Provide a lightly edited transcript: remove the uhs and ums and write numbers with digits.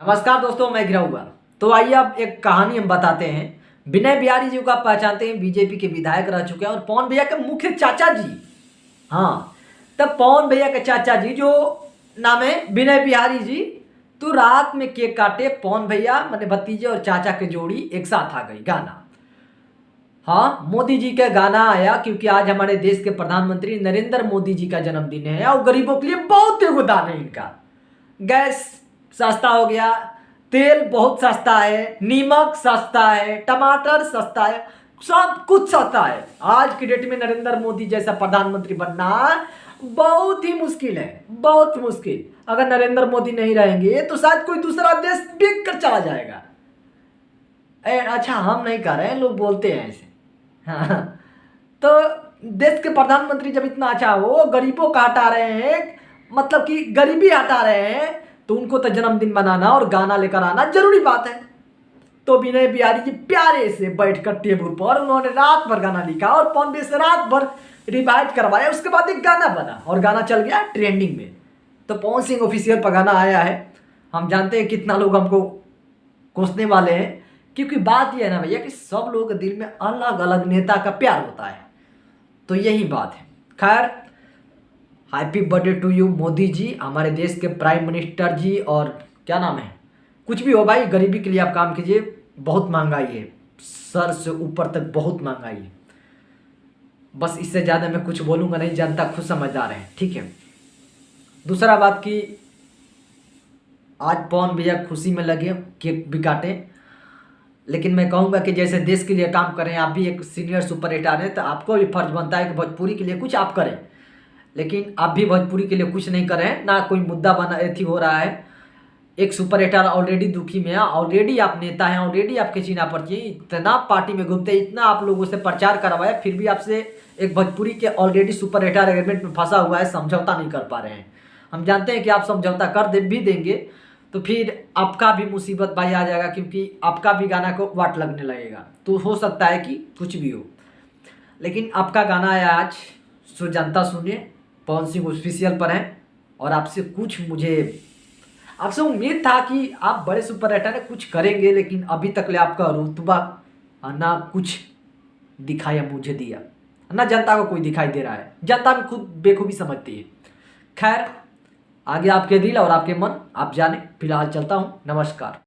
नमस्कार दोस्तों, मैं गिरा हुआ। तो आइए अब एक कहानी हम बताते हैं। विनय बिहारी जी को आप पहचानते हैं, बीजेपी के विधायक रह चुके हैं और पवन भैया के मुख्य चाचा जी। हाँ, तब पवन भैया के चाचा जी जो नाम है विनय बिहारी जी, तो रात में केक काटे। पवन भैया मैंने भतीजे और चाचा के जोड़ी एक साथ आ गई। गाना, हाँ, मोदी जी का गाना आया क्योंकि आज हमारे देश के प्रधानमंत्री नरेंद्र मोदी जी का जन्मदिन है और गरीबों के लिए बहुत योगदान है इनका। गैस सस्ता हो गया, तेल बहुत सस्ता है, नीमक सस्ता है, टमाटर सस्ता है, सब कुछ सस्ता है। आज की डेट में नरेंद्र मोदी जैसा प्रधानमंत्री बनना बहुत ही मुश्किल है, बहुत मुश्किल। अगर नरेंद्र मोदी नहीं रहेंगे तो शायद कोई दूसरा देश बिक कर चला जाएगा। अच्छा, हम नहीं कर रहे हैं, लोग बोलते हैं ऐसे। हाँ, तो देश के प्रधानमंत्री जब इतना अच्छा हो, गरीबों का हटा रहे हैं, मतलब कि गरीबी हटा रहे हैं, तो उनको तो जन्मदिन मनाना और गाना लेकर आना जरूरी बात है। तो विनय बिहारी जी प्यारे से बैठकर टेबल पर उन्होंने रात भर गाना लिखा और पवन भैया से रात भर रिवाइज करवाया। उसके बाद एक गाना बना और गाना चल गया ट्रेंडिंग में। तो पवन सिंह ऑफिशियल पर गाना आया है। हम जानते हैं कितना लोग हमको कोसने वाले हैं, क्योंकि बात यह है ना भैया कि सब लोगों के दिल में अलग अलग नेता का प्यार होता है। तो यही बात है। खैर, happy birthday to you Modi ji, हमारे देश के प्राइम मिनिस्टर जी। और क्या नाम है, कुछ भी हो भाई, गरीबी के लिए आप काम कीजिए। बहुत महंगाई है, सर से ऊपर तक बहुत महंगाई है। बस इससे ज़्यादा मैं कुछ बोलूँगा नहीं, जनता खुद समझदार है। ठीक है। दूसरा बात कि आज पवन भैया खुशी में लगे, केक भी काटे, लेकिन मैं कहूँगा कि जैसे देश के लिए काम करें, आप भी एक सीनियर सुपर स्टार हैं, तो आपको भी फर्ज बनता है कि भोजपुरी के लिए कुछ आप करें। लेकिन आप भी भोजपुरी के लिए कुछ नहीं कर रहे हैं, ना कोई मुद्दा बना एथी हो रहा है। एक सुपर स्टार ऑलरेडी दुखी में है, ऑलरेडी आप नेता हैं, ऑलरेडी आपके चीना पर्ची, इतना पार्टी में घूमते, इतना आप लोगों से प्रचार करवाया, फिर भी आपसे एक भोजपुरी के ऑलरेडी सुपर स्टार एग्रीमेंट में फंसा हुआ है, समझौता नहीं कर पा रहे हैं। हम जानते हैं कि आप समझौता कर दे भी देंगे तो फिर आपका भी मुसीबत भाई आ जाएगा, क्योंकि आपका भी गाना को वाट लगने लगेगा। तो हो सकता है कि कुछ भी हो, लेकिन आपका गाना है आज, सो जनता सुनिए। पवन सिंह ऑफिशियल पर हैं और आपसे कुछ मुझे आपसे उम्मीद था कि आप बड़े सुपर स्टार कुछ करेंगे, लेकिन अभी तक ले आपका रुतबा ना कुछ दिखाया मुझे दिया, ना जनता को कोई दिखाई दे रहा है। जनता भी खुद बेखूबी समझती है। खैर, आगे आपके दिल और आपके मन आप जाने। फिलहाल चलता हूँ, नमस्कार।